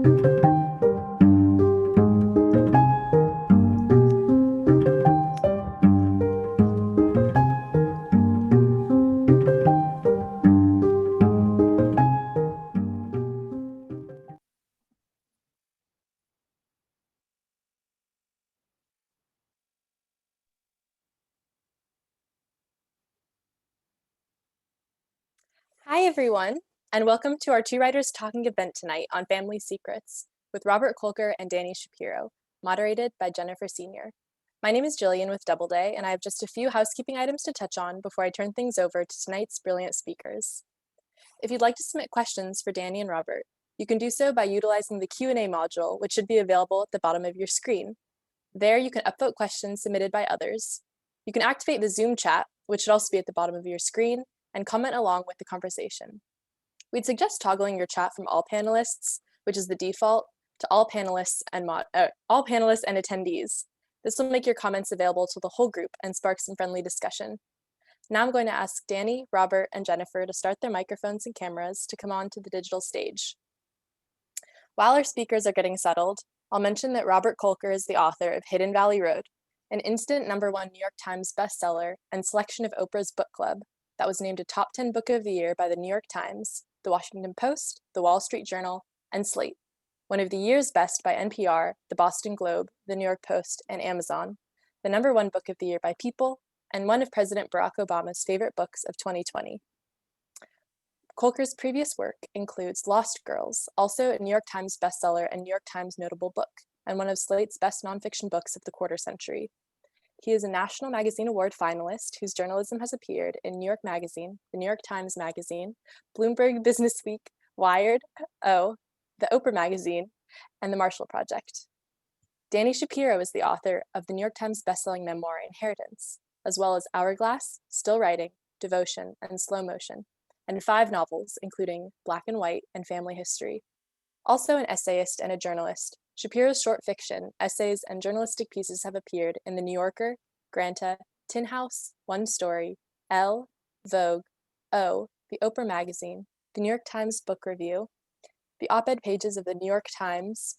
Hi, everyone, and welcome to our Two Writers Talking event tonight on Family Secrets with Robert Kolker and Dani Shapiro, moderated by Jennifer Sr. My name is Jillian with Doubleday, and I have just a few housekeeping items to touch on before I turn things over to tonight's brilliant speakers. If you'd like to submit questions for Dani and Robert, you can do so by utilizing the Q&A module, which should be available at the bottom of your screen. There, you can upvote questions submitted by others. You can activate the Zoom chat, which should also be at the bottom of your screen, and comment along with the conversation. We'd suggest toggling your chat from all panelists, which is the default, to all panelists and attendees. This will make your comments available to the whole group and spark some friendly discussion. Now I'm going to ask Dani, Robert, and Jennifer to start their microphones and cameras to come on to the digital stage. While our speakers are getting settled, I'll mention that Robert Kolker is the author of Hidden Valley Road, an instant #1 New York Times bestseller and selection of Oprah's book club that was named a top 10 book of the year by the New York Times, the Washington Post, the Wall Street Journal, and Slate, one of the year's best by NPR, the Boston Globe, the New York Post, and Amazon, the #1 book of the year by People, and one of President Barack Obama's favorite books of 2020. Kolker's previous work includes Lost Girls, also a New York Times bestseller and New York Times notable book, and one of Slate's best nonfiction books of the quarter century. He is a National Magazine Award finalist whose journalism has appeared in New York Magazine, the New York Times Magazine, Bloomberg Businessweek, Wired, the Oprah Magazine, and the Marshall Project. Dani Shapiro is the author of the New York Times bestselling memoir Inheritance, as well as Hourglass, Still Writing, Devotion, and Slow Motion, and 5 novels, including Black and White and Family History. Also an essayist and a journalist, Shapiro's short fiction, essays, and journalistic pieces have appeared in The New Yorker, Granta, Tin House, One Story, Elle, Vogue, the Oprah Magazine, the New York Times Book Review, the op-ed pages of the New York Times,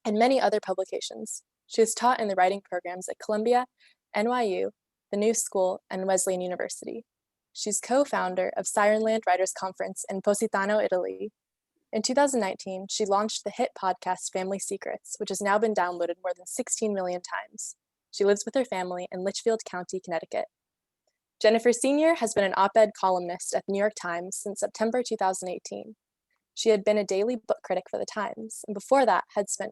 and many other publications. She has taught in the writing programs at Columbia, NYU, the New School, and Wesleyan University. She's co-founder of Sirenland Writers Conference in Positano, Italy. In 2019, she launched the hit podcast Family Secrets, which has now been downloaded more than 16 million times. She lives with her family in Litchfield County, Connecticut. Jennifer Sr. has been an op-ed columnist at the New York Times since September 2018. She had been a daily book critic for the Times, and before that,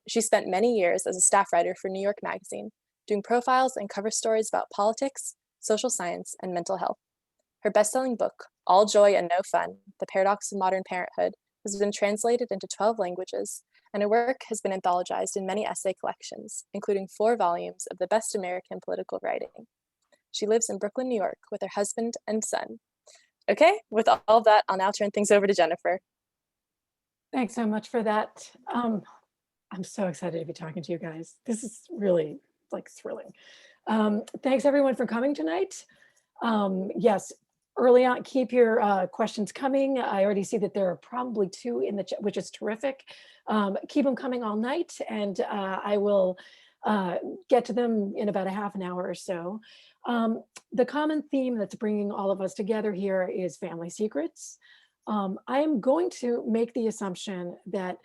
she spent many years as a staff writer for New York Magazine, doing profiles and cover stories about politics, social science, and mental health. Her best-selling book, All Joy and No Fun, The Paradox of Modern Parenthood, has been translated into 12 languages, and her work has been anthologized in many essay collections, including 4 volumes of the best American political writing. She lives in Brooklyn, New York, with her husband and son. Okay, with all of that, I'll now turn things over to Jennifer. Thanks so much for that. I'm so excited to be talking to you guys. This is really thrilling. Thanks everyone for coming tonight. Yes, early on, keep your questions coming. I already see that there are probably 2 in the chat, which is terrific. Keep them coming all night, and I will get to them in about a half an hour or so. The common theme that's bringing all of us together here is family secrets. I am going to make the assumption that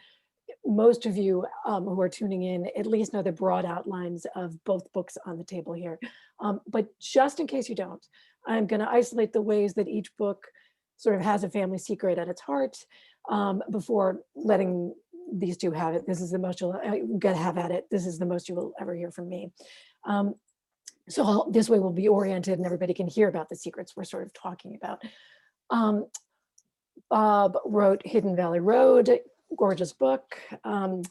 most of you who are tuning in at least know the broad outlines of both books on the table here. But just in case you don't, I'm going to isolate the ways that each book sort of has a family secret at its heart before letting these 2 have it. This is the most you'll get have at it. This is the most you will ever hear from me. So this way we'll be oriented and everybody can hear about the secrets we're sort of talking about. Bob wrote Hidden Valley Road, gorgeous book. So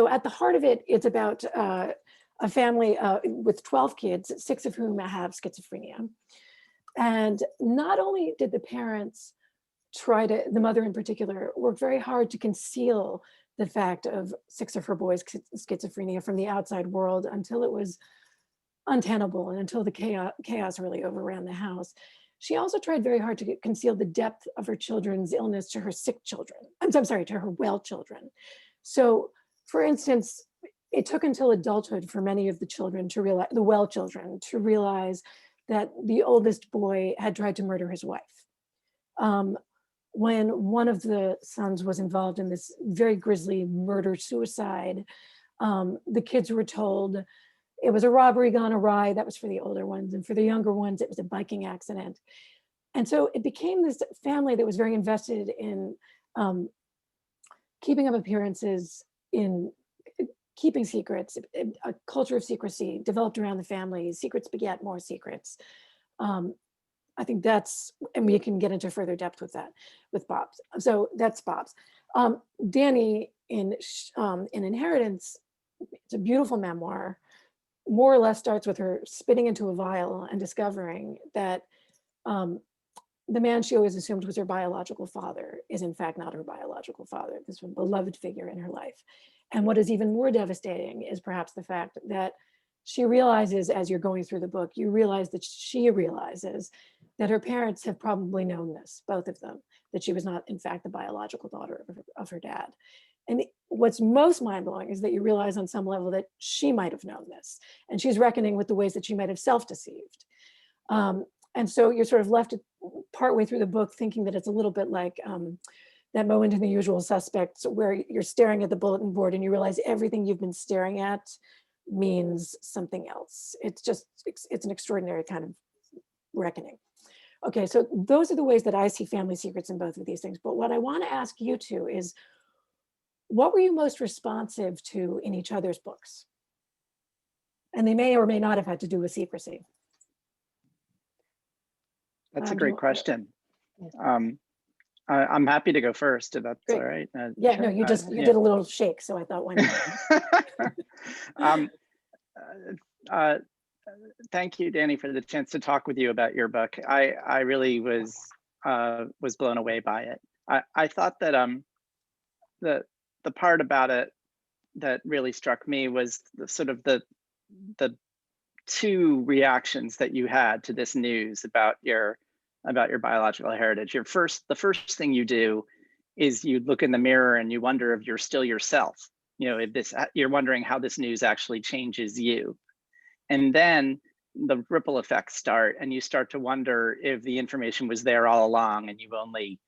at the heart of it, it's about a family with 12 kids, 6 of whom have schizophrenia. And not only did the parents the mother in particular, work very hard to conceal the fact of 6 of her boys' schizophrenia from the outside world until it was untenable and until the chaos really overran the house. she also tried very hard to conceal the depth of her children's illness to her sick children. I'm sorry, to her well children. So, for instance, it took until adulthood for many of the children to realize, the well children, to realize that the oldest boy had tried to murder his wife. When one of the sons was involved in this very grisly murder-suicide, the kids were told it was a robbery gone awry. That was for the older ones. And for the younger ones, it was a biking accident. And so it became this family that was very invested in keeping up appearances, in keeping secrets. A culture of secrecy developed around the family. Secrets beget more secrets. I think that's, and we can get into further depth with that, with Bob's. So that's Bob's. Dani in Inheritance, it's a beautiful memoir, more or less starts with her spitting into a vial and discovering that the man she always assumed was her biological father is in fact not her biological father, this beloved figure in her life. And what is even more devastating is perhaps the fact that she realizes, as you're going through the book, you realize that she realizes that her parents have probably known this, both of them, that she was not in fact the biological daughter of her dad. And what's most mind-blowing is that you realize on some level that she might have known this, and she's reckoning with the ways that she might have self-deceived. And so you're sort of left partway through the book thinking that it's a little bit like that moment in The Usual Suspects where you're staring at the bulletin board and you realize everything you've been staring at means something else. It's an extraordinary kind of reckoning. Okay, so those are the ways that I see family secrets in both of these things. But what I want to ask you two is, what were you most responsive to in each other's books? And they may or may not have had to do with secrecy. That's a great question. I'm happy to go first, if that's Great. all right. Yeah, no, you did a little shake, so I thought, why not? Thank you, Dani, for the chance to talk with you about your book. I really was blown away by it. I thought that the part about it that really struck me was the two reactions that you had to this news about your biological heritage. The first thing you do is you look in the mirror and you wonder if you're still yourself. You're wondering how this news actually changes you. And then the ripple effects start, and you start to wonder if the information was there all along and you've only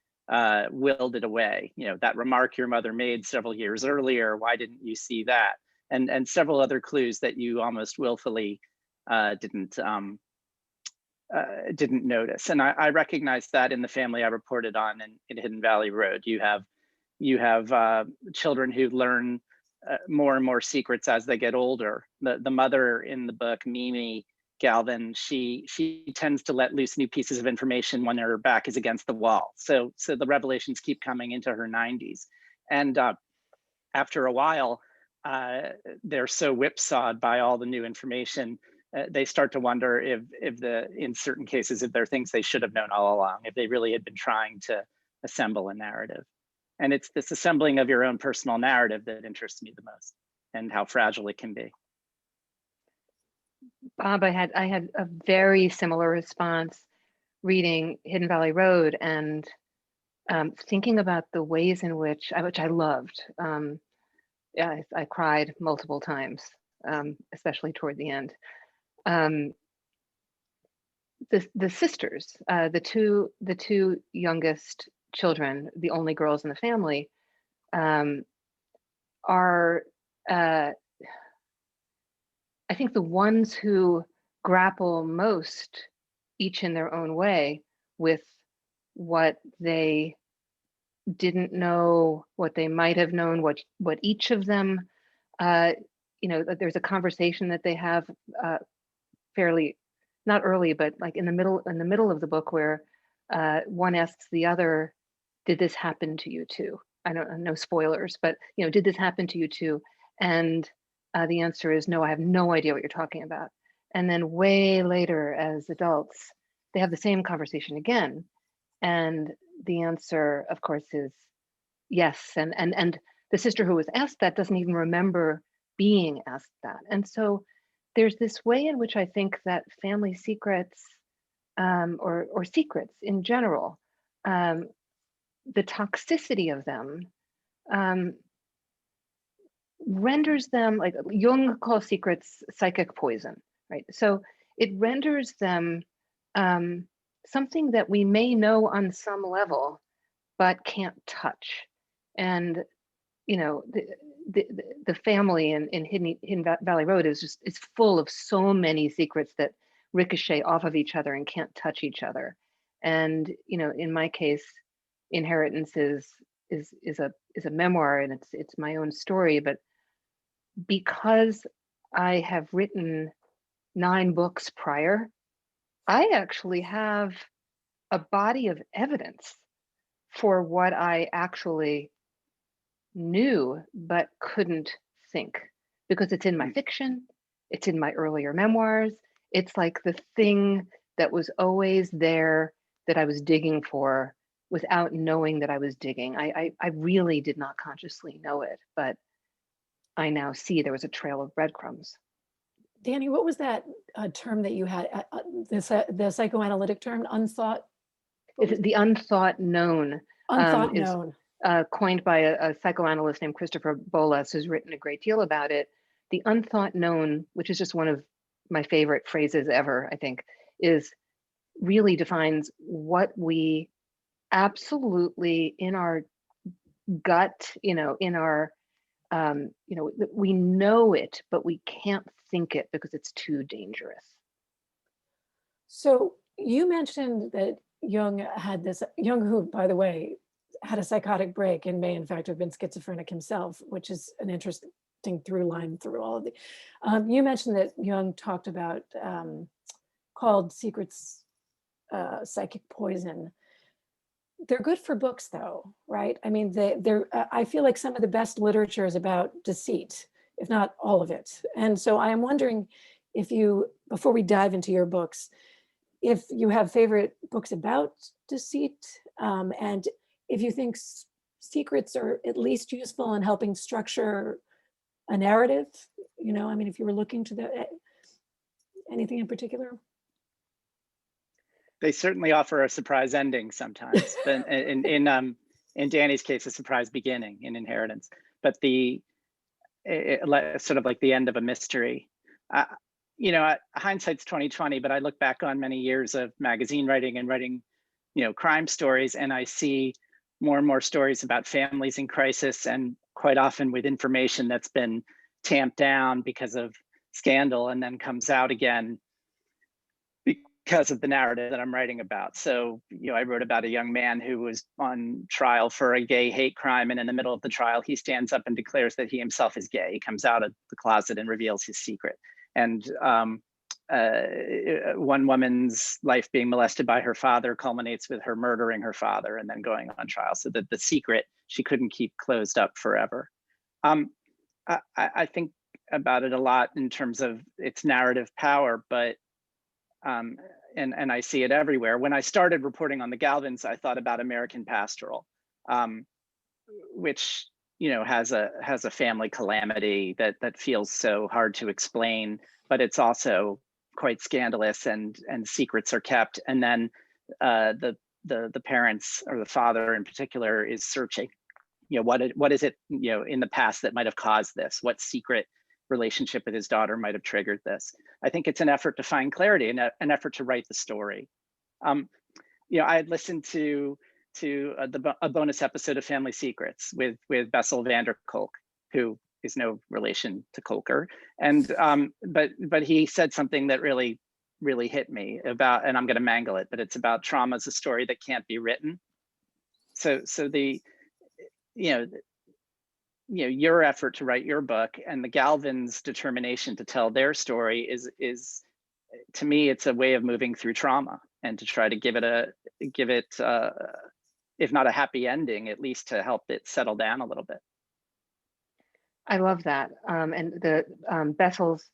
willed it away. That remark your mother made several years earlier, why didn't you see that? And several other clues that you almost willfully didn't notice. And I recognized that in the family I reported on in Hidden Valley Road. You have children who learn more and more secrets as they get older. The mother in the book, Mimi Galvin, she tends to let loose new pieces of information when her back is against the wall. So the revelations keep coming into her 90s. And after a while, they're so whipsawed by all the new information, they start to wonder if in certain cases, if there are things they should have known all along, if they really had been trying to assemble a narrative. And it's this assembling of your own personal narrative that interests me the most, and how fragile it can be. Bob, I had a very similar response reading Hidden Valley Road and thinking about the ways in which I loved. I cried multiple times, especially toward the end. The sisters, the two youngest children, the only girls in the family, are I think the ones who grapple most, each in their own way, with what they didn't know, what they might have known, what each of them, there's a conversation that they have fairly, not early, but like in the middle of the book, where one asks the other, "Did this happen to you too?" I don't know, spoilers, but did this happen to you too? And the answer is no, I have no idea what you're talking about. And then way later, as adults, they have the same conversation again, and the answer, of course, is yes. And the sister who was asked that doesn't even remember being asked that. And so there's this way in which I think that family secrets or secrets in general, the toxicity of them renders them, like Jung calls secrets psychic poison, right? So it renders them something that we may know on some level, but can't touch. And the family in Hidden Valley Road is full of so many secrets that ricochet off of each other and can't touch each other. And in my case, Inheritance is a memoir, and it's my own story. But because I have written 9 books prior, I actually have a body of evidence for what I actually knew but couldn't think, because it's in my fiction, it's in my earlier memoirs. It's like the thing that was always there that I was digging for without knowing that I was digging. I really did not consciously know it, but I now see there was a trail of breadcrumbs. Dani, what was that term that you had, the psychoanalytic term, unthought? It's the unthought known. Unthought known. Coined by a psychoanalyst named Christopher Bolas, who's written a great deal about it. The unthought known, which is just one of my favorite phrases ever, I think, really defines what we absolutely in our gut, in our, we know it, but we can't think it because it's too dangerous. So you mentioned that Jung, who, by the way, had a psychotic break and may in fact have been schizophrenic himself, which is an interesting through line through all of the. You mentioned that Jung talked about, called secrets psychic poison. They're good for books though, right? I mean, I feel like some of the best literature is about deceit, if not all of it. And so I am wondering if you, before we dive into your books, if you have favorite books about deceit, and if you think secrets are at least useful in helping structure a narrative. I mean, if you were looking to anything in particular? They certainly offer a surprise ending sometimes, but in Dani's case, a surprise beginning in Inheritance. But sort of like the end of a mystery. Hindsight's 20/20, but I look back on many years of magazine writing and writing, crime stories, and I see more and more stories about families in crisis, and quite often with information that's been tamped down because of scandal and then comes out again because of the narrative that I'm writing about. So, I wrote about a young man who was on trial for a gay hate crime, and in the middle of the trial, he stands up and declares that he himself is gay. He comes out of the closet and reveals his secret. And one woman's life being molested by her father culminates with her murdering her father and then going on trial. So that the secret she couldn't keep closed up forever. I think about it a lot in terms of its narrative power, but and I see it everywhere. When I started reporting on the Galvins, I thought about American Pastoral, which has a family calamity that feels so hard to explain, but it's also quite scandalous, and secrets are kept. And then the parents, or the father in particular, is searching. What is it in the past that might have caused this? What secret relationship with his daughter might have triggered this? I think it's an effort to find clarity and an effort to write the story. I had listened to a bonus episode of Family Secrets with Bessel van der Kolk, who is no relation to Kolker, and but he said something that really hit me about, and I'm going to mangle it, but it's about trauma as a story that can't be written. So the your effort to write your book and the Galvins' determination to tell their story is to me, it's a way of moving through trauma and to try to give it if not a happy ending, at least to help it settle down a little bit. I love that. And the Bessel's,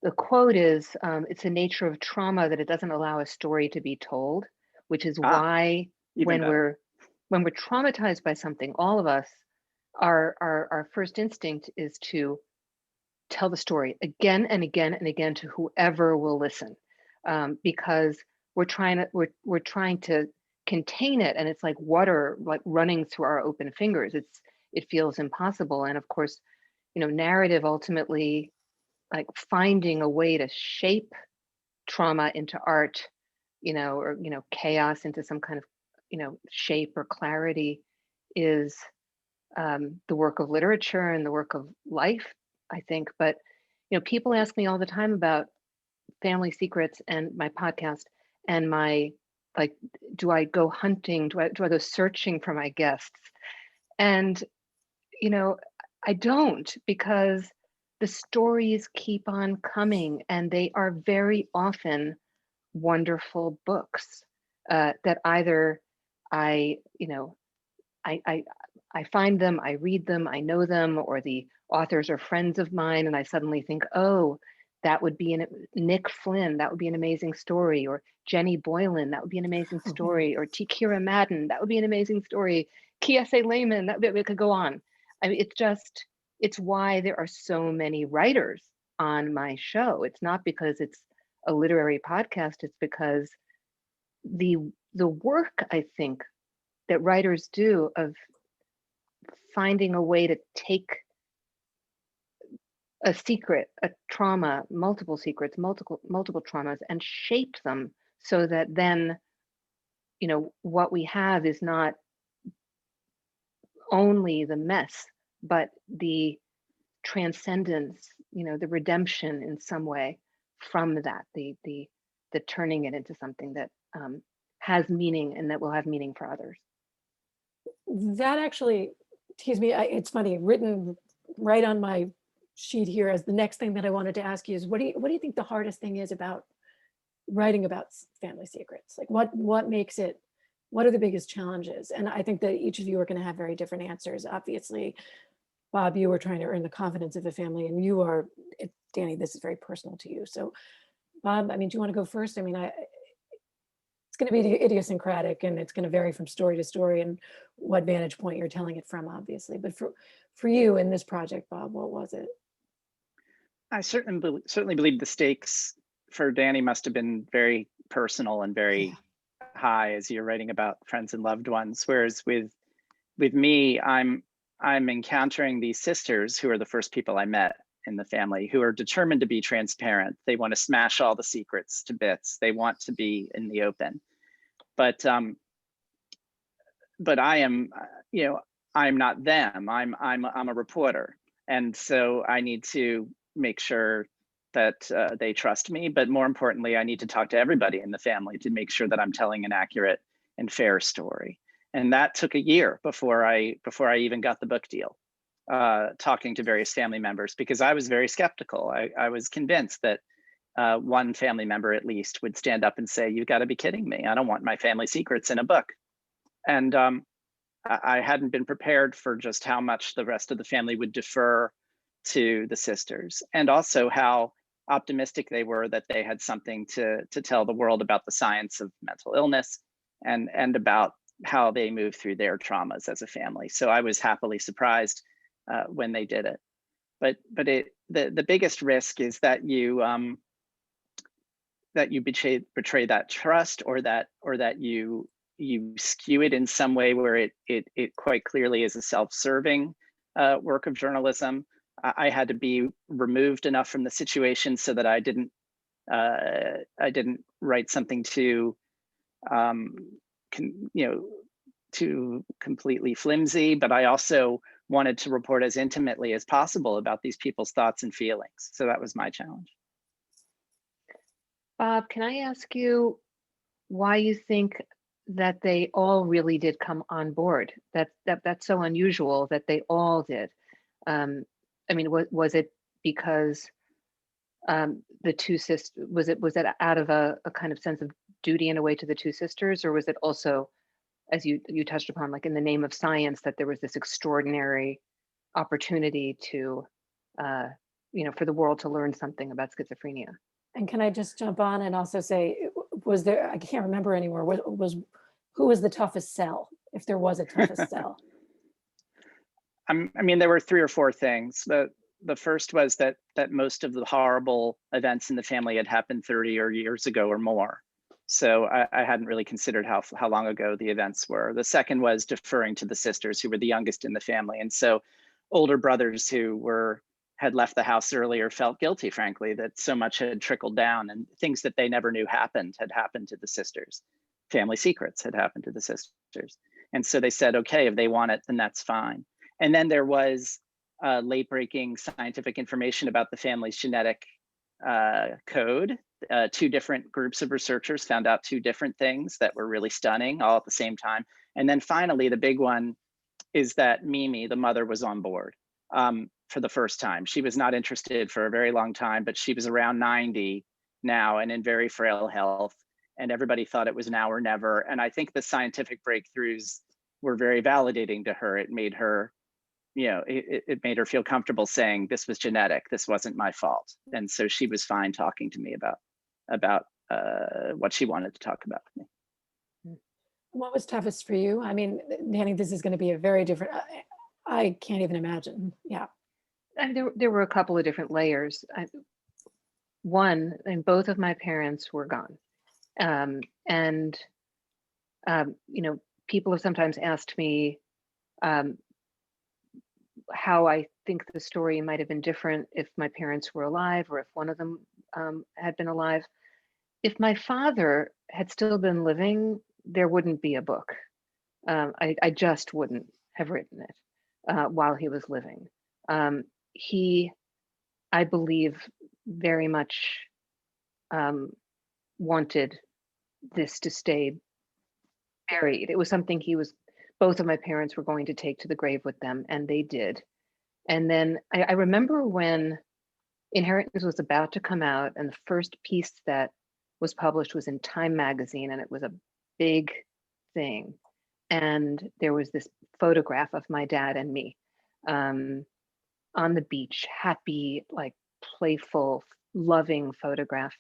the quote is, it's the nature of trauma that it doesn't allow a story to be told, which is why when we're traumatized by something, all of us, our first instinct is to tell the story again and again and again to whoever will listen, because we're trying to contain it, and it's like water like running through our open fingers. It feels impossible. And of course, narrative ultimately, like finding a way to shape trauma into art, or chaos into some kind of shape or clarity, is the work of literature and the work of life, I think. But people ask me all the time about Family Secrets and my podcast, and my, like, do I go hunting? Do I go searching for my guests? And I don't, because the stories keep on coming, and they are very often wonderful books that either I find them, I read them, I know them, or the authors are friends of mine, and I suddenly think, oh, that would be Nick Flynn, that would be an amazing story, or Jenny Boylan, that would be an amazing story, or T. Kira Madden, that would be an amazing story, Kiese Lehman, it could go on. I mean, it's why there are so many writers on my show. It's not because it's a literary podcast, it's because the work, I think, that writers do of finding a way to take a secret, a trauma, multiple secrets, multiple traumas, and shape them so that then, what we have is not only the mess, but the transcendence, the redemption in some way from that, the turning it into something that has meaning and that will have meaning for others. That actually, excuse me, it's funny, written right on my sheet here as the next thing that I wanted to ask you is, what do you think the hardest thing is about writing about family secrets? Like what makes it, what are the biggest challenges? And I think that each of you are going to have very different answers. Obviously, Bob, you were trying to earn the confidence of the family, and you are, Dani, this is very personal to you. So Bob, I mean, do you want to go first? I mean, it's going to be idiosyncratic, and it's going to vary from story to story and what vantage point you're telling it from, obviously. But for you in this project, Bob, what was it? I certainly believe the stakes for Dani must have been very personal and very high as you're writing about friends and loved ones. Whereas with me, I'm encountering these sisters who are the first people I met in the family, who are determined to be transparent. They want to smash all the secrets to bits. They want to be in the open. But I am, I'm not them. I'm a reporter, and so I need to make sure that they trust me. But more importantly, I need to talk to everybody in the family to make sure that I'm telling an accurate and fair story. And that took a year before I even got the book deal, talking to various family members, because I was very skeptical. I was convinced that one family member at least would stand up and say, "You've got to be kidding me. I don't want my family secrets in a book." And I hadn't been prepared for just how much the rest of the family would defer to the sisters, and also how optimistic they were that they had something to tell the world about the science of mental illness and about how they move through their traumas as a family. So I was happily surprised when they did it. But the biggest risk is that you betray that trust, or that you skew it in some way where it quite clearly is a self-serving work of journalism. I had to be removed enough from the situation so that I didn't write something too too completely flimsy, but I also wanted to report as intimately as possible about these people's thoughts and feelings. So that was my challenge. Bob, can I ask you why you think that they all really did come on board? That's so unusual that they all did. I mean, was it because the two sisters, was it out of a kind of sense of duty in a way to the two sisters, or was it also, as you touched upon, like in the name of science, that there was this extraordinary opportunity to, for the world to learn something about schizophrenia? And can I just jump on and also say, was there, I can't remember anymore, who was the toughest sell, if there was a toughest sell? I mean, there were 3 or 4 things. The first was that most of the horrible events in the family had happened 30 years ago or more. So I hadn't really considered how long ago the events were. The second was deferring to the sisters who were the youngest in the family. And so older brothers who had left the house earlier felt guilty, frankly, that so much had trickled down and things that they never knew had happened to the sisters. Family secrets had happened to the sisters. And so they said, okay, if they want it, then that's fine. And then there was late breaking scientific information about the family's genetic code. Two different groups of researchers found out two different things that were really stunning all at the same time. And then finally, the big one is that Mimi, the mother, was on board for the first time. She was not interested for a very long time, but she was around 90 now and in very frail health. And everybody thought it was now or never. And I think the scientific breakthroughs were very validating to her. It made her, it made her feel comfortable saying this was genetic, this wasn't my fault. And so she was fine talking to me about what she wanted to talk about with me. What was toughest for you? I mean, Dani, this is going to be a very different, I can't even imagine. Yeah. And there were a couple of different layers. One, and both of my parents were gone. People have sometimes asked me how I think the story might have been different if my parents were alive or if one of them had been alive. If my father had still been living, there wouldn't be a book. I just wouldn't have written it while he was living. He, I believe, very much wanted this to stay buried. It was something both of my parents were going to take to the grave with them, and they did. And then I remember when Inheritance was about to come out, and the first piece that was published was in Time magazine, and it was a big thing. And there was this photograph of my dad and me on the beach, happy, like playful, loving photograph.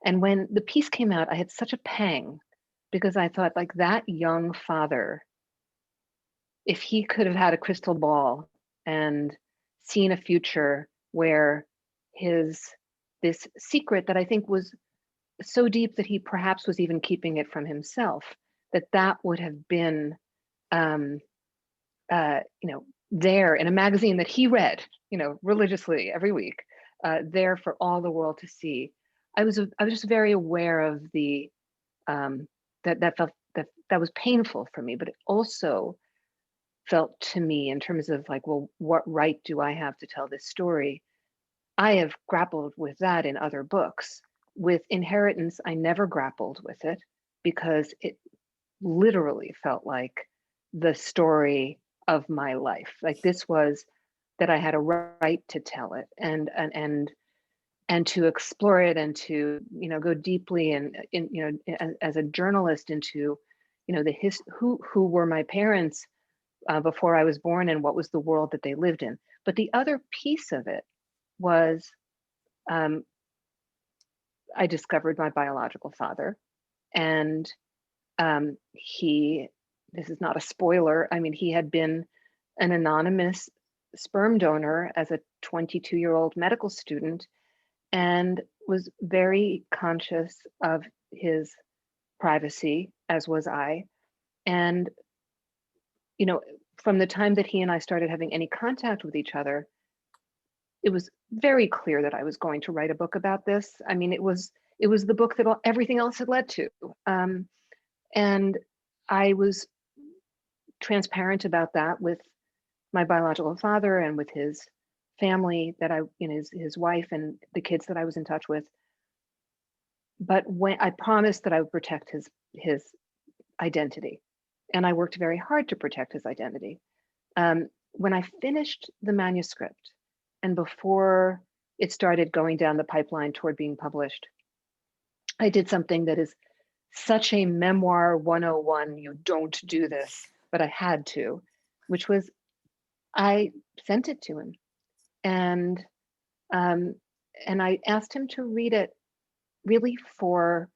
And when the piece came out, I had such a pang because I thought, like, that young father, if he could have had a crystal ball and seen a future where this secret that I think was so deep that he perhaps was even keeping it from himself, that would have been there in a magazine that he read, religiously every week, there for all the world to see. I was just very aware of the that was painful for me, but it also felt to me in terms of like, well, what right do I have to tell this story? I have grappled with that in other books. With Inheritance, I never grappled with it because it literally felt like the story of my life. Like, this was that I had a right to tell it and to explore it and to go deeply and as a journalist into who were my parents before I was born and what was the world that they lived in. But the other piece of it was I discovered my biological father, and this is not a spoiler, I mean, he had been an anonymous sperm donor as a 22-year-old medical student and was very conscious of his privacy, as was I. And from the time that he and I started having any contact with each other, it was very clear that I was going to write a book about this. I mean, it was the book that everything else had led to. And I was transparent about that with my biological father and with his family, that his wife and the kids that I was in touch with. But when I promised that I would protect his identity, and I worked very hard to protect his identity. When I finished the manuscript, and before it started going down the pipeline toward being published, I did something that is such a memoir 101, you don't do this, but I had to, which was I sent it to him. And I asked him to read it really for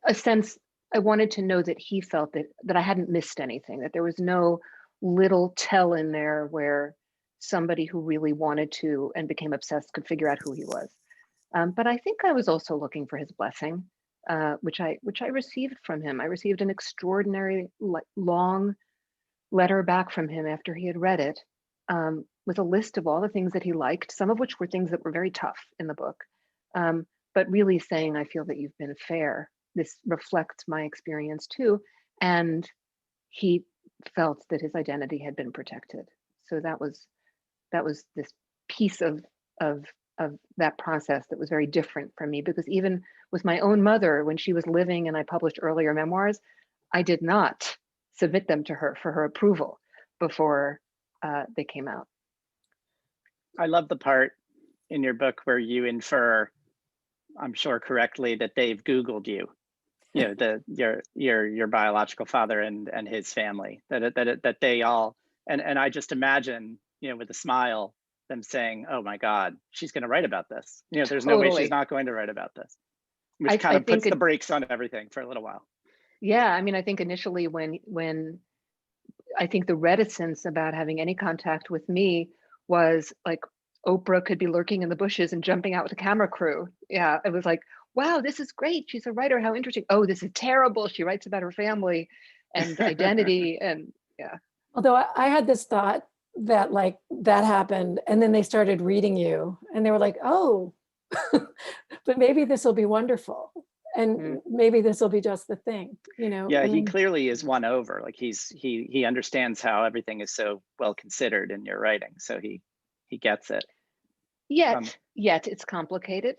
a sense. I wanted to know that he felt that I hadn't missed anything, that there was no little tell in there where somebody who really wanted to and became obsessed could figure out who he was. But I think I was also looking for his blessing. which I received from him. I received an extraordinary long letter back from him after he had read it, with a list of all the things that he liked, some of which were things that were very tough in the book, but really saying, I feel that you've been fair. This reflects my experience too. And he felt that his identity had been protected. So that was this piece of that process that was very different from me, because even with my own mother, when she was living and I published earlier memoirs, I did not submit them to her for her approval before they came out. I love the part in your book where you infer, I'm sure correctly, that they've Googled you. You know, your biological father and his family, that they all, and I just imagine, you know, with a smile, them saying, oh my God, she's going to write about this. You know, there's no way she's not going to write about this, which kind of puts the brakes on everything for a little while. Yeah, I mean, I think initially when I think the reticence about having any contact with me was like, Oprah could be lurking in the bushes and jumping out with a camera crew. Yeah, it was like, wow, this is great. She's a writer. How interesting. Oh, this is terrible. She writes about her family and identity. And yeah. Although I had this thought that like that happened and then they started reading you and they were like, oh, but maybe this will be wonderful. And maybe this will be just the thing, you know? Yeah, he clearly is won over. Like he understands how everything is so well considered in your writing. So he gets it. Yet it's complicated,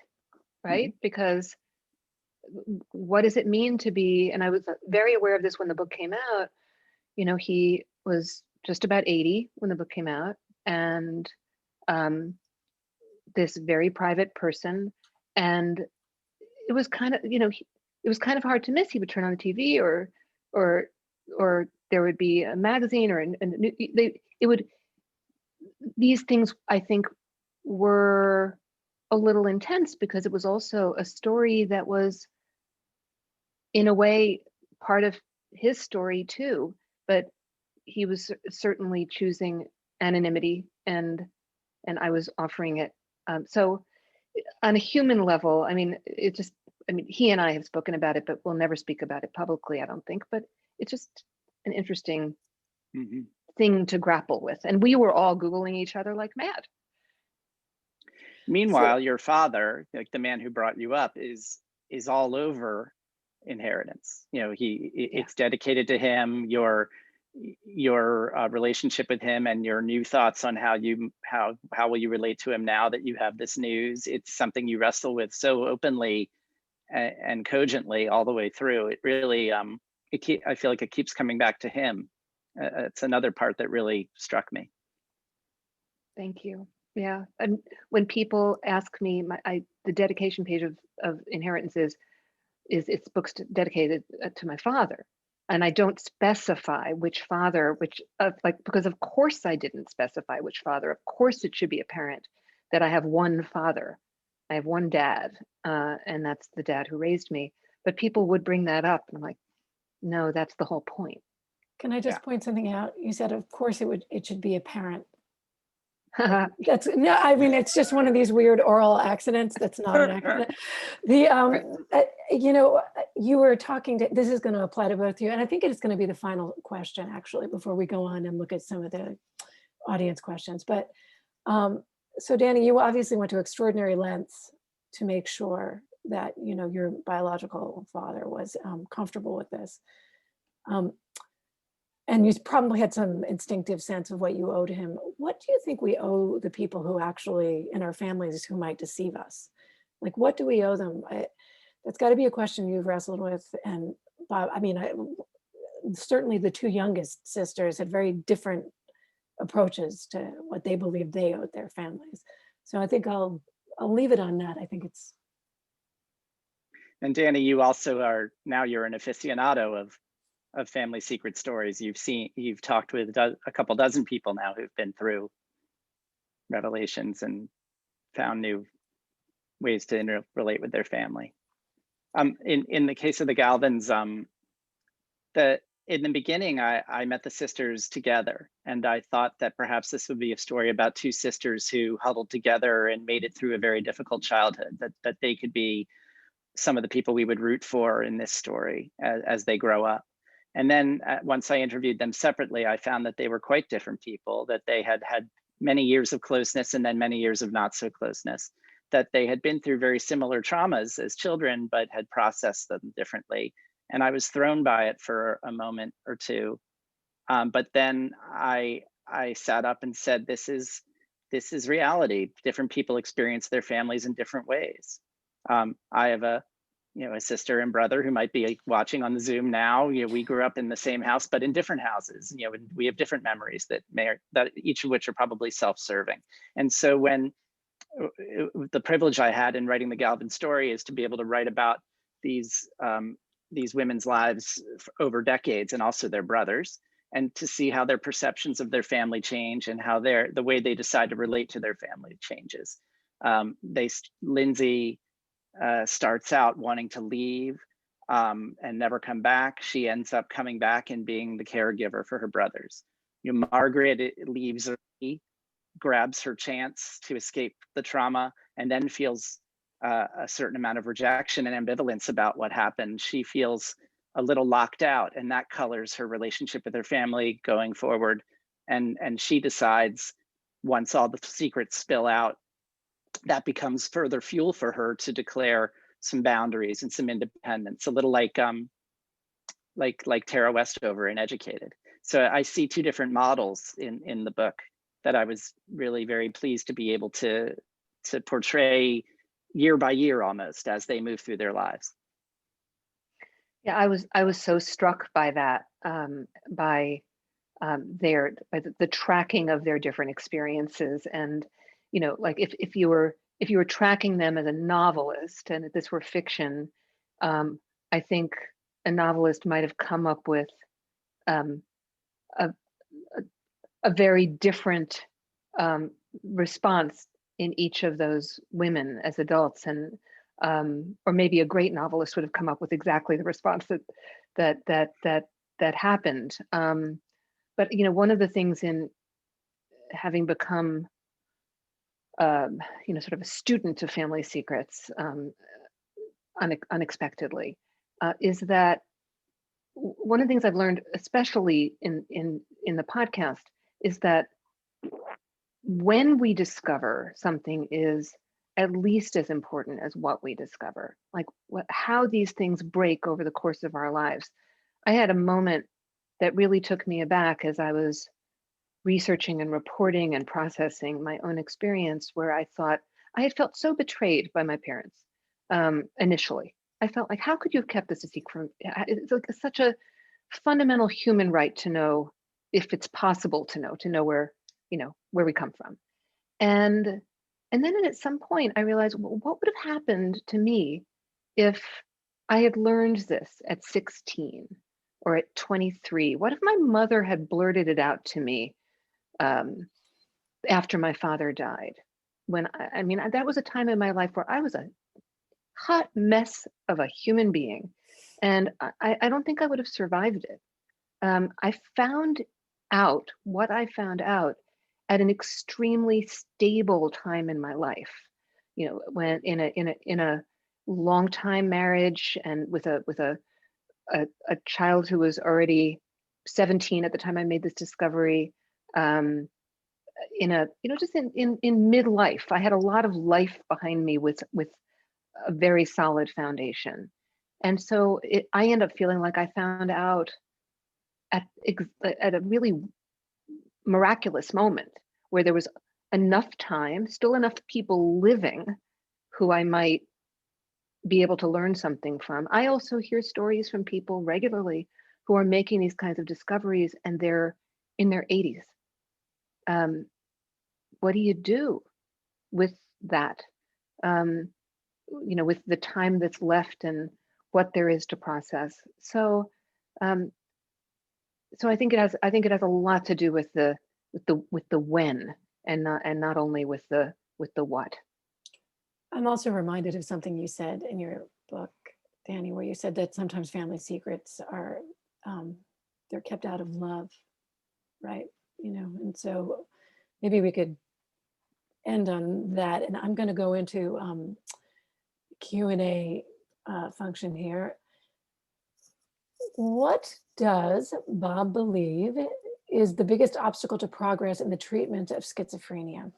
right? Because what does it mean to be, and I was very aware of this when the book came out, you know, he was just about 80 when the book came out, and this very private person, and it was kind of, you know, it was kind of hard to miss. He would turn on the TV or there would be a magazine or these things I think were a little intense because it was also a story that was in a way part of his story too, but he was certainly choosing anonymity and I was offering it. So on a human level, I mean, he and I have spoken about it, but we'll never speak about it publicly, I don't think, but it's just an interesting thing to grapple with. And we were all Googling each other like mad. Meanwhile, your father, like the man who brought you up, is all over inheritance. You know, it's dedicated to him. Your relationship with him and your new thoughts on how will you relate to him now that you have this news. It's something you wrestle with so openly and cogently all the way through. It really, I feel like it keeps coming back to him. It's another part that really struck me. Thank you. Yeah, and when people ask me, the dedication page of Inheritance is it's books dedicated to my father, and I don't specify which father, because of course I didn't specify which father. Of course it should be apparent that I have one father, I have one dad, and that's the dad who raised me. But people would bring that up, and I'm like, no, that's the whole point. Can I just point something out? You said, of course it should be apparent. That's no, I mean, it's just one of these weird oral accidents. That's not an accident. You know, you were talking to, this is going to apply to both of you. And I think it is going to be the final question actually, before we go on and look at some of the audience questions. But so Dani, you obviously went to extraordinary lengths to make sure that, you know, your biological father was comfortable with this. And you probably had some instinctive sense of what you owe to him. What do you think we owe the people who actually, in our families, who might deceive us? Like, what do we owe them? That's got to be a question you've wrestled with. And Bob, I mean, certainly the two youngest sisters had very different approaches to what they believed they owed their families. So I think I'll leave it on that. I think it's. And Dani, you also you're an aficionado of family secret stories. You've talked with a couple dozen people now who've been through revelations and found new ways to interrelate with their family. In the case of the Galvins, in the beginning, I met the sisters together, and I thought that perhaps this would be a story about two sisters who huddled together and made it through a very difficult childhood, that they could be some of the people we would root for in this story as they grow up. And then once I interviewed them separately, I found that they were quite different people, that they had had many years of closeness and then many years of not so closeness, that they had been through very similar traumas as children, but had processed them differently. And I was thrown by it for a moment or two. But then I sat up and said, this is reality. Different people experience their families in different ways. I have a sister and brother who might be watching on the Zoom now. We grew up in the same house, but in different houses. And we have different memories that each of which are probably self-serving. And so when the privilege I had in writing the Galvin story is to be able to write about these women's lives over decades, and also their brothers, and to see how their perceptions of their family change and how the way they decide to relate to their family changes. Lindsay starts out wanting to leave and never come back. She ends up coming back and being the caregiver for her brothers. Margaret leaves early, grabs her chance to escape the trauma, and then feels a certain amount of rejection and ambivalence about what happened. She feels a little locked out, and that colors her relationship with her family going forward. And she decides, once all the secrets spill out, that becomes further fuel for her to declare some boundaries and some independence, a little like Tara Westover in Educated. So I see two different models in the book that I was really very pleased to be able to portray year by year almost as they move through their lives. Yeah, I was so struck by that, by the tracking of their different experiences. And like if you were tracking them as a novelist, and if this were fiction, I think a novelist might have come up with a very different response in each of those women as adults, and or maybe a great novelist would have come up with exactly the response that happened. But one of the things in having become sort of a student of Family Secrets unexpectedly, is that one of the things I've learned, especially in the podcast, is that when we discover something is at least as important as what we discover, like how these things break over the course of our lives. I had a moment that really took me aback as I was researching and reporting and processing my own experience, where I thought I had felt so betrayed by my parents. Initially, I felt like, how could you have kept this a secret? It's like such a fundamental human right to know, if it's possible to know where we come from. And then at some point I realized, well, what would have happened to me if I had learned this at 16 or at 23? What if my mother had blurted it out to me after my father died? When I mean, that was a time in my life where I was a hot mess of a human being, and I don't think I would have survived it. I found out what I found out at an extremely stable time in my life. When in a long time marriage, and with a child who was already 17 at the time I made this discovery. In a just in midlife, I had a lot of life behind me with a very solid foundation, and so I end up feeling like I found out at a really miraculous moment where there was enough time, still enough people living who I might be able to learn something from. I also hear stories from people regularly who are making these kinds of discoveries, and they're in their 80s. What do you do with that? With the time that's left and what there is to process. So I think it has a lot to do with the when, and not only with the what. I'm also reminded of something you said in your book, Dani, where you said that sometimes family secrets are they're kept out of love, right? And so maybe we could end on that. And I'm going to go into Q&A function here. What does Bob believe is the biggest obstacle to progress in the treatment of schizophrenia?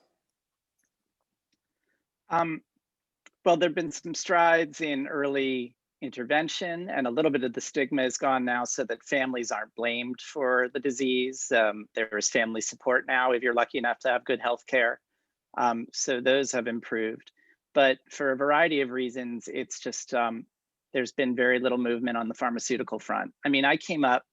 Well, there have been some strides in early intervention, and a little bit of the stigma is gone now so that families aren't blamed for the disease. There is family support now if you're lucky enough to have good health care. So those have improved. But for a variety of reasons, it's just, there's been very little movement on the pharmaceutical front. I mean, I came up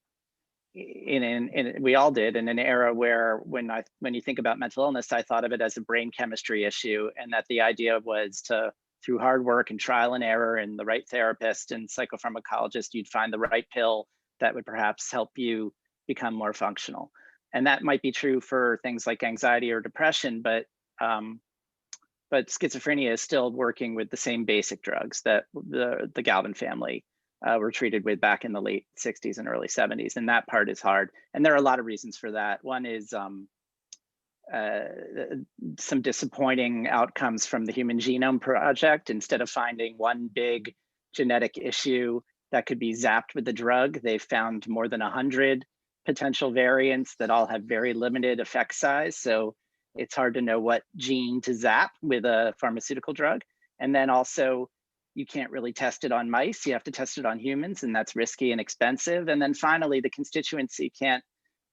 we all did, in an era where when you think about mental illness, I thought of it as a brain chemistry issue, and that the idea was to, through hard work and trial and error and the right therapist and psychopharmacologist, you'd find the right pill that would perhaps help you become more functional. And that might be true for things like anxiety or depression, but schizophrenia is still working with the same basic drugs that the Galvin family were treated with back in the late 60s and early 70s. And that part is hard. And there are a lot of reasons for that. One is some disappointing outcomes from the Human Genome Project. Instead of finding one big genetic issue that could be zapped with the drug, they found more than 100 potential variants that all have very limited effect size. So it's hard to know what gene to zap with a pharmaceutical drug. And then also, you can't really test it on mice. You have to test it on humans, and that's risky and expensive. And then finally, the constituency can't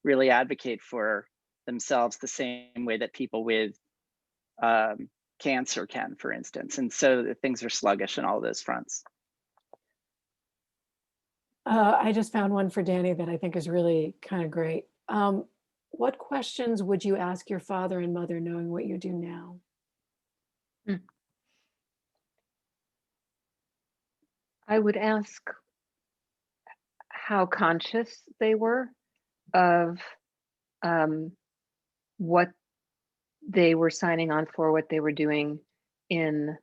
really advocate for themselves the same way that people with cancer can, for instance. And so things are sluggish on all those fronts. I just found one for Dani that I think is really kind of great. What questions would you ask your father and mother knowing what you do now? I would ask how conscious they were of what they were signing on for, what they were doing in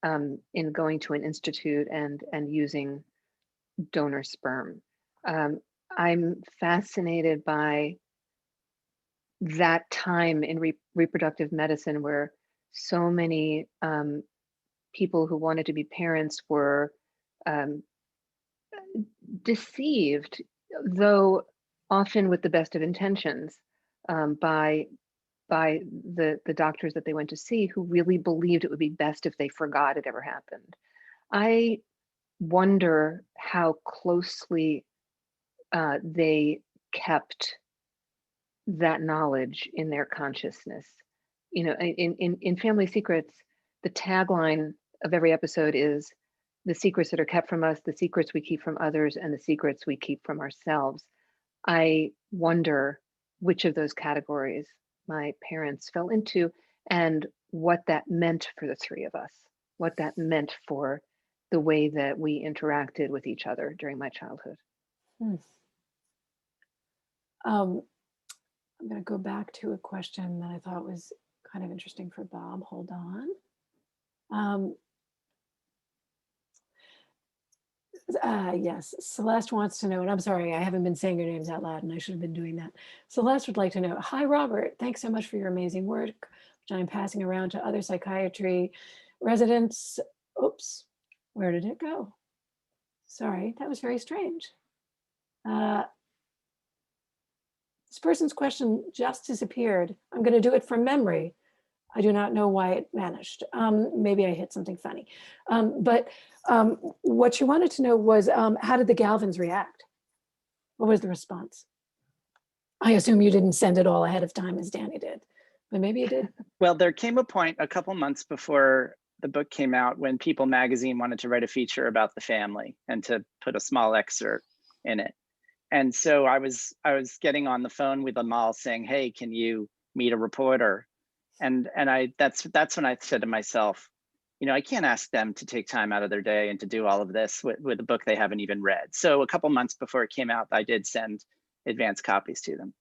going to an institute and using donor sperm. I'm fascinated by that time in reproductive medicine where so many people who wanted to be parents were deceived, though often with the best of intentions, by the doctors that they went to see, who really believed it would be best if they forgot it ever happened. I wonder how closely they kept that knowledge in their consciousness. You know, in Family Secrets, the tagline of every episode is the secrets that are kept from us, the secrets we keep from others, and the secrets we keep from ourselves. I wonder which of those categories my parents fell into and what that meant for the three of us, what that meant for the way that we interacted with each other during my childhood. I'm going to go back to a question that I thought was kind of interesting for Bob. Hold on. Yes, Celeste wants to know, and I'm sorry, I haven't been saying your names out loud and I should have been doing that. Celeste would like to know, hi, Robert, thanks so much for your amazing work, which I'm passing around to other psychiatry residents. Oops, where did it go? Sorry, that was very strange. This person's question just disappeared. I'm going to do it from memory. I do not know why it vanished. Maybe I hit something funny. But what she wanted to know was, how did the Galvins react? What was the response? I assume you didn't send it all ahead of time as Dani did, but maybe you did. Well, there came a point a couple months before the book came out when People magazine wanted to write a feature about the family and to put a small excerpt in it. And so I was getting on the phone with them all saying, hey, can you meet a reporter? And that's when I said to myself, you know, I can't ask them to take time out of their day and to do all of this with a book they haven't even read. So a couple months before it came out, I did send advance copies to them.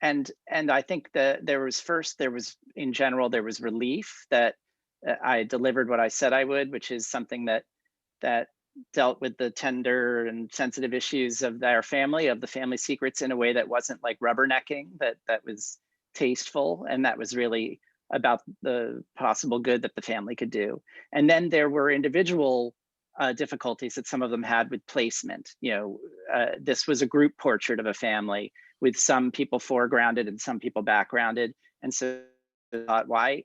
And I think that there was in general, there was relief that I delivered what I said I would, which is something that dealt with the tender and sensitive issues of their family, of the family secrets, in a way that wasn't like rubbernecking, that was tasteful, and that was really about the possible good that the family could do. And then there were individual difficulties that some of them had with placement. This was a group portrait of a family with some people foregrounded and some people backgrounded. And so I thought, why,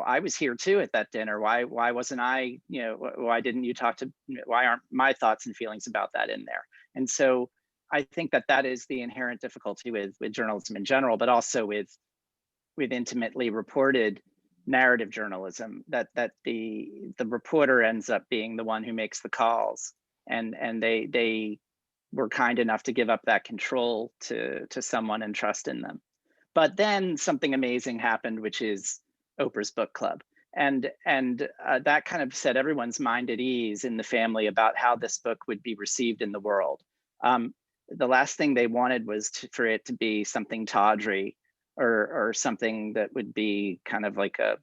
I was here too at that dinner. Why wasn't I, why didn't you talk to, why aren't my thoughts and feelings about that in there? And so I think that is the inherent difficulty with journalism in general, but also with intimately reported narrative journalism, that the reporter ends up being the one who makes the calls, and they were kind enough to give up that control to someone and trust in them. But then something amazing happened, which is Oprah's book club, and that kind of set everyone's mind at ease in the family about how this book would be received in the world. The last thing they wanted was for it to be something tawdry or something that would be kind of like a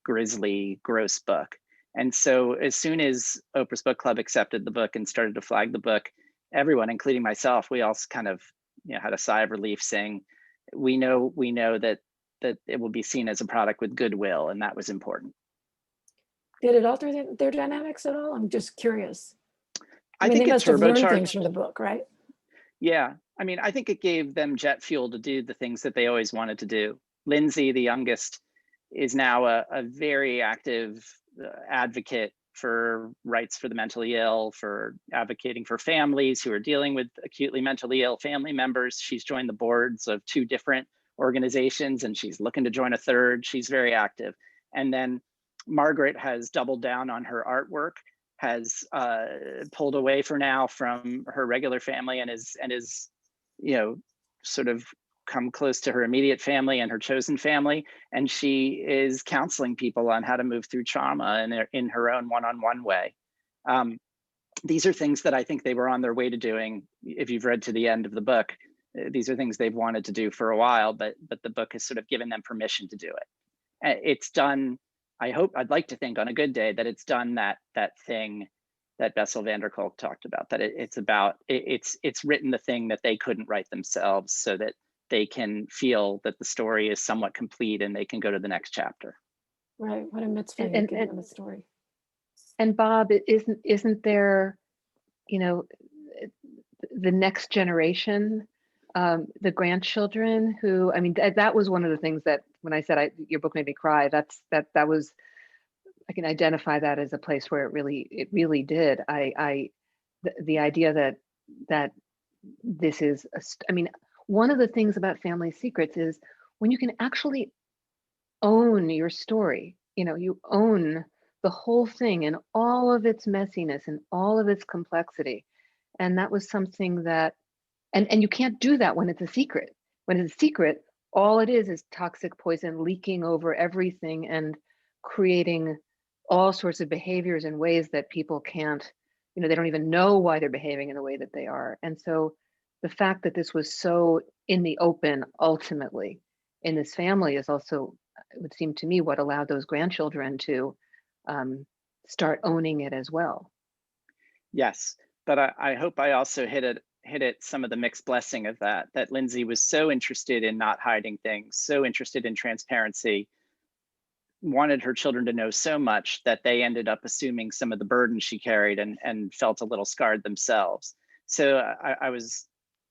grisly, gross book. And so as soon as Oprah's book club accepted the book and started to flag the book, everyone, including myself, we all kind of had a sigh of relief, saying, we know that it will be seen as a product with goodwill, and that was important. Did it alter their dynamics at all? I'm just curious. I mean, think they it must have learned turbocharged things from the book, right? Yeah, I mean, I think it gave them jet fuel to do the things that they always wanted to do. Lindsay, the youngest, is now a very active advocate for rights for the mentally ill, for advocating for families who are dealing with acutely mentally ill family members. She's joined the boards of 2 different organizations, and she's looking to join a 3rd. She's very active. And then Margaret has doubled down on her artwork, has pulled away for now from her regular family, and is sort of come close to her immediate family and her chosen family. And she is counseling people on how to move through trauma in her own one-on-one way. These are things that I think they were on their way to doing. If you've read to the end of the book, these are things they've wanted to do for a while, but the book has sort of given them permission to do it. It's done, I'd like to think on a good day, that it's done that thing that Bessel van der Kolk talked about, that it's written the thing that they couldn't write themselves, so that they can feel that the story is somewhat complete and they can go to the next chapter. Right, what a mitzvah you give them a story. And Bob, isn't there, the next generation, the grandchildren who, I mean, that was one of the things that when I said your book made me cry, that was, I can identify that as a place where it really did. The idea that this is, one of the things about Family Secrets is when you can actually own your story, you own the whole thing and all of its messiness and all of its complexity. And that was something that, and you can't do that when it's a secret. When it's a secret, all it is toxic poison leaking over everything and creating all sorts of behaviors in ways that people can't, they don't even know why they're behaving in the way that they are. And so the fact that this was so in the open, ultimately, in this family is also, it would seem to me, what allowed those grandchildren to start owning it as well. Yes, but I hope I also hit it some of the mixed blessing of that Lindsay was so interested in not hiding things, so interested in transparency, wanted her children to know so much that they ended up assuming some of the burden she carried and felt a little scarred themselves. So I was,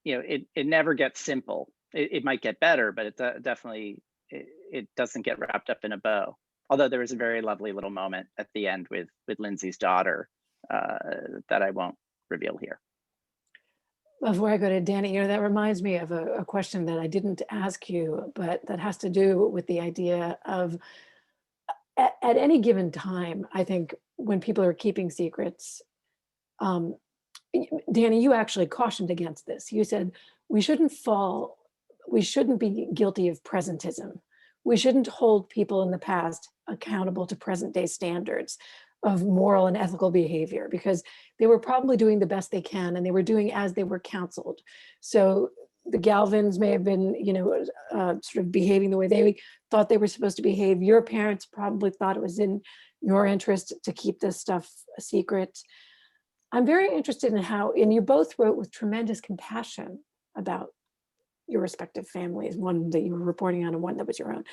it never gets simple. It might get better, but it definitely, it doesn't get wrapped up in a bow. Although there was a very lovely little moment at the end with Lindsay's daughter that I won't reveal here. Before I go to Dani, that reminds me of a question that I didn't ask you, but that has to do with the idea of, at any given time, I think when people are keeping secrets, Dani, you actually cautioned against this. You said we shouldn't be guilty of presentism. We shouldn't hold people in the past accountable to present day standards of moral and ethical behavior, because they were probably doing the best they can and they were doing as they were counseled. So the Galvins may have been, sort of behaving the way they thought they were supposed to behave. Your parents probably thought it was in your interest to keep this stuff a secret. I'm very interested in how, and you both wrote with tremendous compassion about your respective families, one that you were reporting on and one that was your own.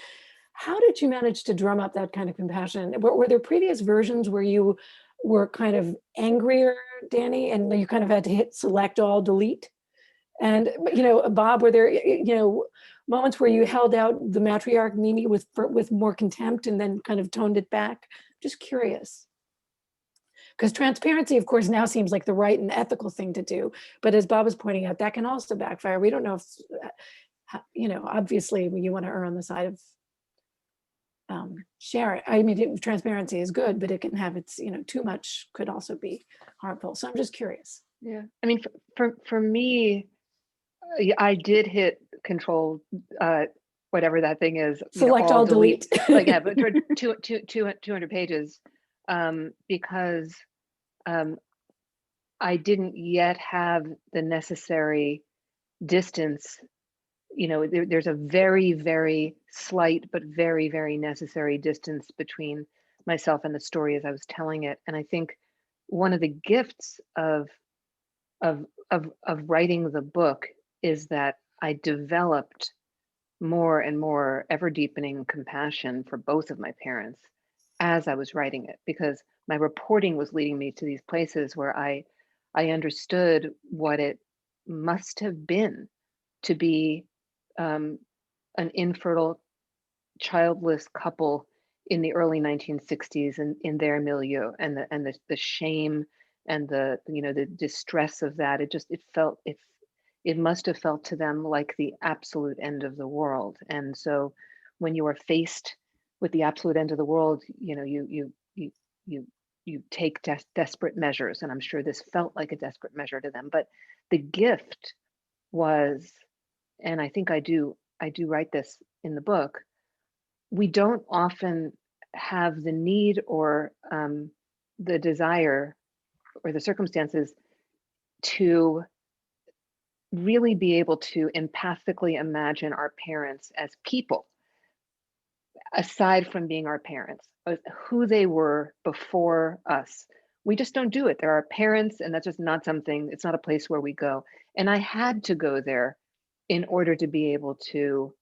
How did you manage to drum up that kind of compassion? Were there previous versions where you were kind of angrier, Dani, and you kind of had to hit select all, delete? And, Bob, were there, moments where you held out the matriarch Mimi with more contempt and then kind of toned it back? Just curious. Because transparency, of course, now seems like the right and ethical thing to do. But as Bob was pointing out, that can also backfire. We don't know if, obviously you want to err on the side of sharing. I mean, transparency is good, but it can have its, too much could also be harmful. So I'm just curious. Yeah, I mean, for me, I did hit control, whatever that thing is. Select all, delete. Like, yeah, but 200 pages, because I didn't yet have the necessary distance. There's a very, very slight, but very, very necessary distance between myself and the story as I was telling it. And I think one of the gifts of writing the book is that I developed more and more ever deepening compassion for both of my parents as I was writing it, because my reporting was leading me to these places where I understood what it must have been to be an infertile, childless couple in the early 1960s and in their milieu, and the shame and the distress of that. It must have felt to them like the absolute end of the world. And so when you are faced with the absolute end of the world, you take desperate measures. And I'm sure this felt like a desperate measure to them. But the gift was, and I think I do write this in the book, we don't often have the need or the desire or the circumstances to really be able to empathically imagine our parents as people, aside from being our parents, who they were before us. We just don't do it. They're our parents, and that's just not something, it's not a place where we go. And I had to go there in order to be able to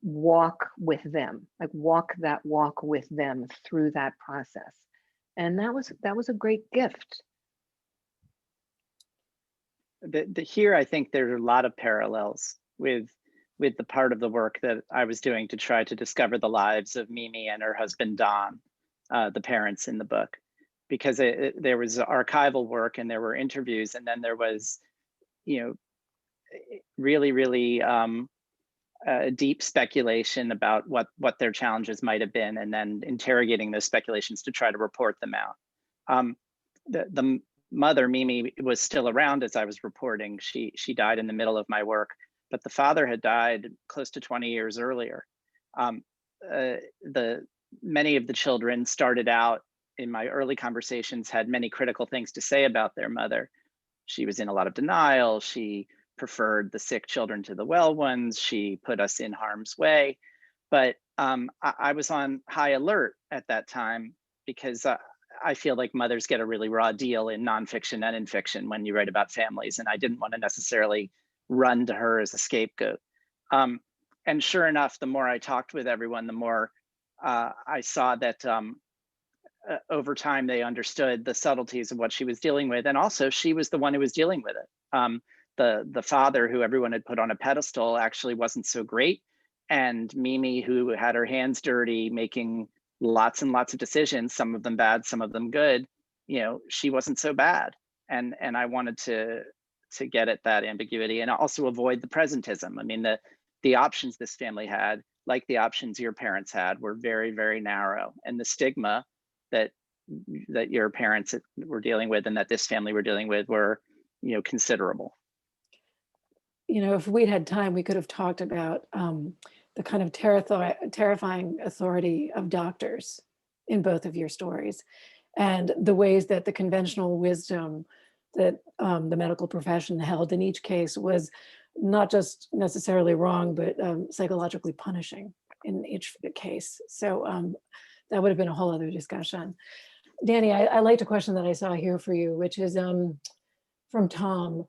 walk with them, like walk that walk with them through that process. And that was a great gift. Here, I think there are a lot of parallels with the part of the work that I was doing to try to discover the lives of Mimi and her husband, Don, the parents in the book, because there was archival work and there were interviews, and then there was, really, really deep speculation about what their challenges might have been, and then interrogating those speculations to try to report them out. The mother, Mimi, was still around as I was reporting. She died in the middle of my work, but the father had died close to 20 years earlier. Many of the children started out in my early conversations, had many critical things to say about their mother. She was in a lot of denial. She preferred the sick children to the well ones. She put us in harm's way. But I was on high alert at that time, because I feel like mothers get a really raw deal in nonfiction and in fiction when you write about families, and I didn't want to necessarily run to her as a scapegoat. And sure enough, the more I talked with everyone, the more I saw that over time they understood the subtleties of what she was dealing with, and also she was the one who was dealing with it. The father, who everyone had put on a pedestal, actually wasn't so great, and Mimi, who had her hands dirty, making lots and lots of decisions, some of them bad, some of them good, she wasn't so bad. And I wanted to get at that ambiguity and also avoid the presentism. I mean, the options this family had, like the options your parents had, were very, very narrow. And the stigma that your parents were dealing with and that this family were dealing with were, considerable. If we'd had time, we could have talked about the kind of terrifying authority of doctors in both of your stories, and the ways that the conventional wisdom that the medical profession held in each case was not just necessarily wrong, but psychologically punishing in each case. So that would have been a whole other discussion. Dani, I liked a question that I saw here for you, which is from Tom.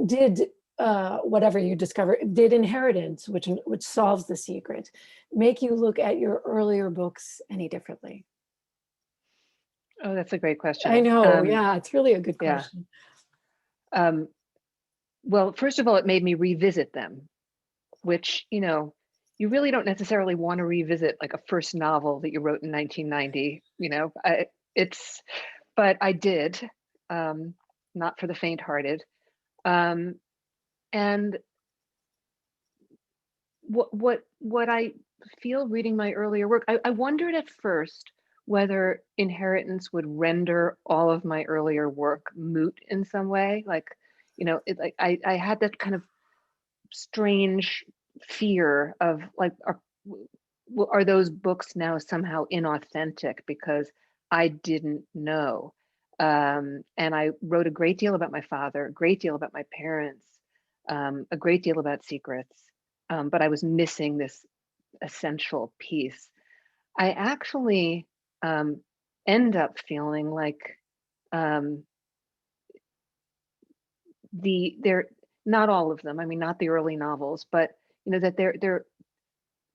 Did whatever you discover, did inheritance, which solves the secret, make you look at your earlier books any differently? Oh, that's a great question. I know, yeah, it's really a good yeah. question. Well, first of all, it made me revisit them, which, you really don't necessarily want to revisit like a first novel that you wrote in 1990, but I did, not for the faint-hearted. And what I feel reading my earlier work, I wondered at first whether inheritance would render all of my earlier work moot in some way. Like, I had that kind of strange fear of like, are those books now somehow inauthentic because I didn't know? And I wrote a great deal about my father, a great deal about my parents, a great deal about secrets, but I was missing this essential piece. I actually end up feeling like they're not all of them. I mean, not the early novels, but that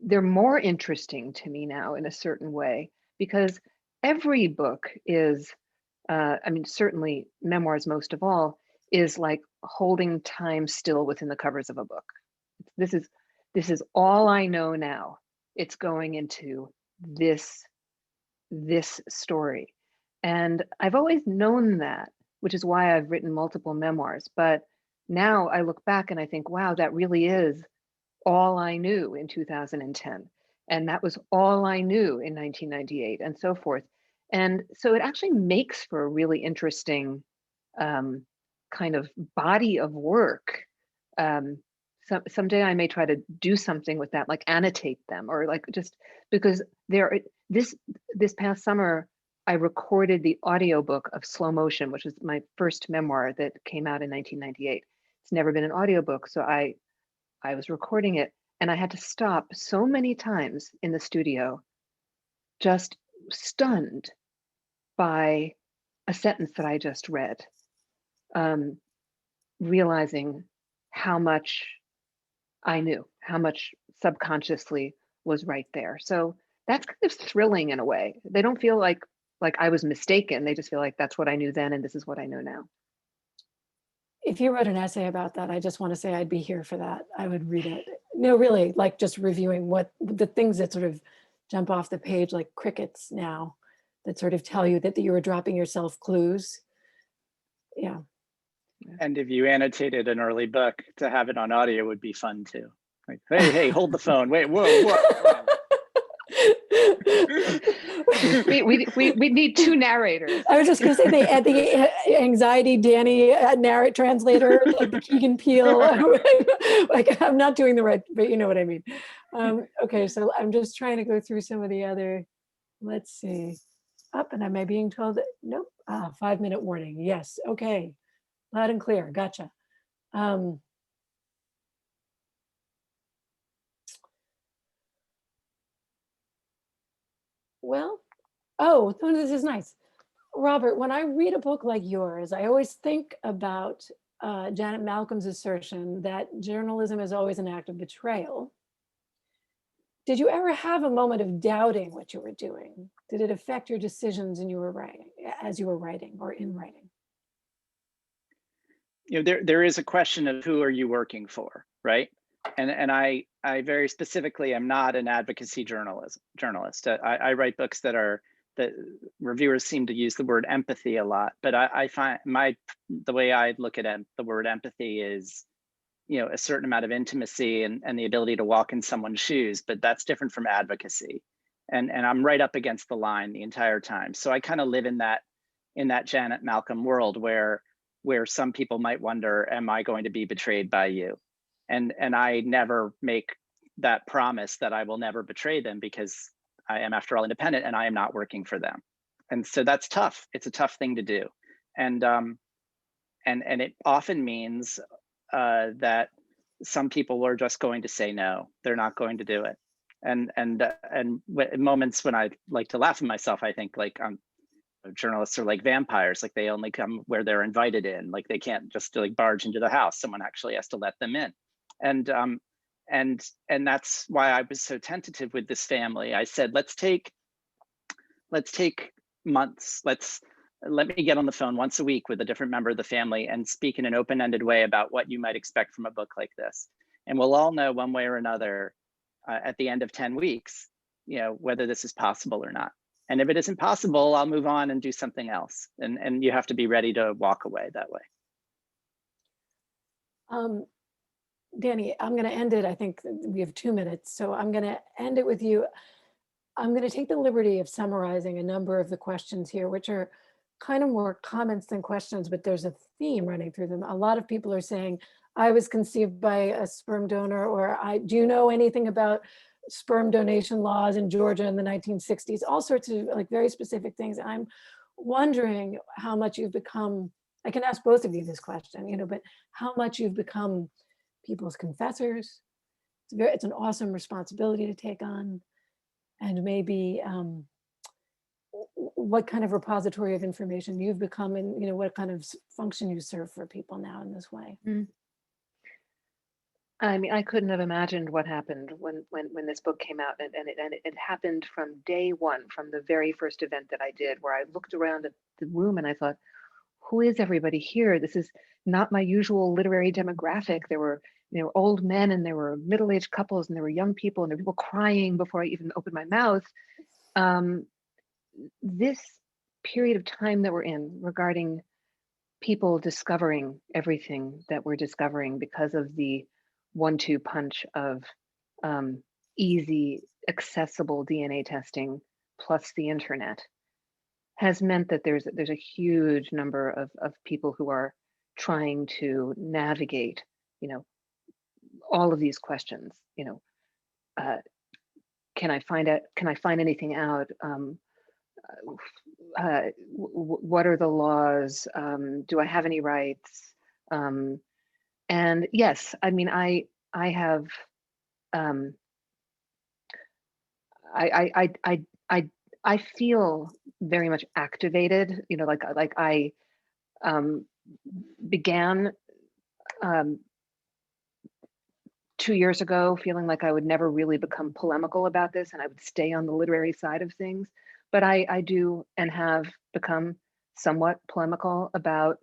they're more interesting to me now in a certain way, because every book is, I mean, certainly memoirs most of all, is like holding time still within the covers of a book. This is all I know now. It's going into this story. And I've always known that, which is why I've written multiple memoirs. But now I look back and I think, wow, that really is all I knew in 2010. And that was all I knew in 1998 and so forth. And so it actually makes for a really interesting kind of body of work. Someday I may try to do something with that, like annotate them, or like just because this past summer, I recorded the audiobook of Slow Motion, which was my first memoir that came out in 1998. It's never been an audiobook, so I was recording it, and I had to stop so many times in the studio, just stunned by a sentence that I just read, realizing how much I knew, how much subconsciously was right there. So that's kind of thrilling in a way. They don't feel like I was mistaken. They just feel like that's what I knew then, and this is what I know now. If you wrote an essay about that, I just want to say I'd be here for that. I would read it. No, really, like just reviewing what the things that sort of jump off the page like crickets now, that sort of tell you that you were dropping yourself clues. Yeah. And if you annotated an early book, to have it on audio would be fun too. Like, hey, hold the phone. Wait, whoa. we need two narrators. I was just going to say they add the anxiety Dani translator, like the Keegan Peele. Like I'm not doing the right, but you know what I mean. Okay, so I'm just trying to go through some of the other. Let's see. Up, and am I being told that? Nope. 5-minute warning. Yes. Okay. Loud and clear. Gotcha. Well, oh, this is nice. Robert, when I read a book like yours, I always think about Janet Malcolm's assertion that journalism is always an act of betrayal. Did you ever have a moment of doubting what you were doing? Did it affect your decisions as you were writing or in writing? There is a question of who are you working for, right? And I very specifically am not an advocacy journalist. I write books that reviewers seem to use the word empathy a lot, but I find the way I look at the word empathy is, a certain amount of intimacy and the ability to walk in someone's shoes, but that's different from advocacy. And I'm right up against the line the entire time. So I kind of live in that Janet Malcolm world where some people might wonder, am I going to be betrayed by you? And I never make that promise that I will never betray them, because I am, after all, independent and I am not working for them. And so that's tough. It's a tough thing to do. And it often means that some people are just going to say no, they're not going to do it. And moments when I like to laugh at myself, I think like, journalists are like vampires, like they only come where they're invited in, like they can't just like barge into the house. Someone actually has to let them in. And that's why I was so tentative with this family. I said, let's take months. Let me get on the phone once a week with a different member of the family and speak in an open-ended way about what you might expect from a book like this. And we'll all know one way or another at the end of 10 weeks, whether this is possible or not. And if it isn't possible, I'll move on and do something else. And you have to be ready to walk away that way. Dani, I'm going to end it. I think we have 2 minutes, so I'm going to end it with you. I'm going to take the liberty of summarizing a number of the questions here, which are kind of more comments than questions, but there's a theme running through them. A lot of people are saying, I was conceived by a sperm donor, or do you know anything about sperm donation laws in Georgia in the 1960s, all sorts of like very specific things. I'm wondering how much you've become, I can ask both of you this question, but how much you've become people's confessors. It's an awesome responsibility to take on. And maybe what kind of repository of information you've become, and what kind of function you serve for people now in this way. I mean, I couldn't have imagined what happened when this book came out, and it happened from day one, from the very first event that I did, where I looked around at the room and I thought, who is everybody here? This is not my usual literary demographic. There were old men, and there were middle-aged couples, and there were young people, and there were people crying before I even opened my mouth. This period of time that we're in, regarding people discovering everything that we're discovering because of the 1-2 punch of easy, accessible DNA testing plus the internet, has meant that there's a huge number of people who are trying to navigate, all of these questions. Can I find anything out? What are the laws? Do I have any rights? And yes, I mean, I have, I feel very much activated, like I began 2 years ago feeling like I would never really become polemical about this, and I would stay on the literary side of things. But I do and have become somewhat polemical about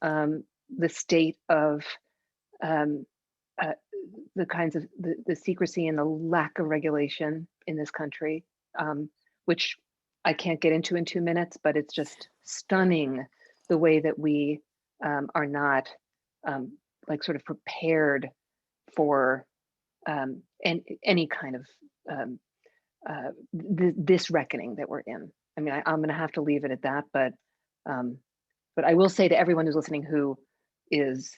the state of the kinds of the secrecy and the lack of regulation in this country, which I can't get into in 2 minutes, but it's just stunning the way that we are not like sort of prepared for any kind of this reckoning that we're in. I mean, I'm going to have to leave it at that, but I will say to everyone who's listening who is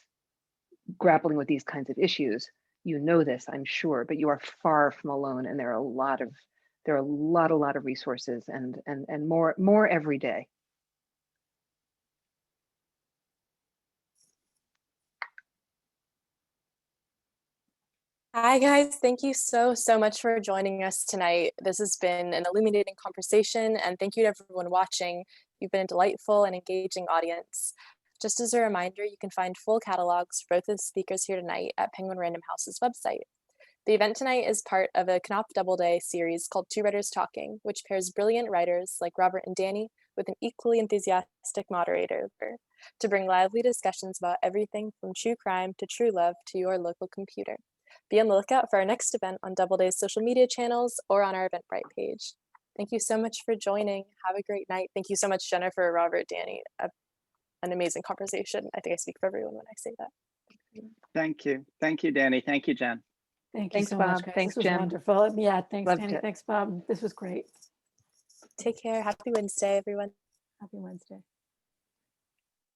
grappling with these kinds of issues, this, I'm sure, but you are far from alone, and there are a lot of resources and more every day. Hi guys, thank you so much for joining us tonight. This has been an illuminating conversation, and thank you to everyone watching. You've been a delightful and engaging audience. Just as a reminder, you can find full catalogs for both of the speakers here tonight at Penguin Random House's website. The event tonight is part of a Knopf Doubleday series called Two Writers Talking, which pairs brilliant writers like Robert and Dani with an equally enthusiastic moderator to bring lively discussions about everything from true crime to true love to your local computer. Be on the lookout for our next event on Doubleday's social media channels or on our Eventbrite page. Thank you so much for joining. Have a great night. Thank you so much, Jennifer, Robert, Dani. An amazing conversation. I think I speak for everyone when I say that. Thank you. Thank you, Dani. Thank you, Jen. Thank you Thanks, so Bob. much, guys. Thanks, This was Jen. wonderful. Yeah, thanks, Loved Dani. it. Thanks, Bob. This was great. Take care. Happy Wednesday, everyone. Happy Wednesday.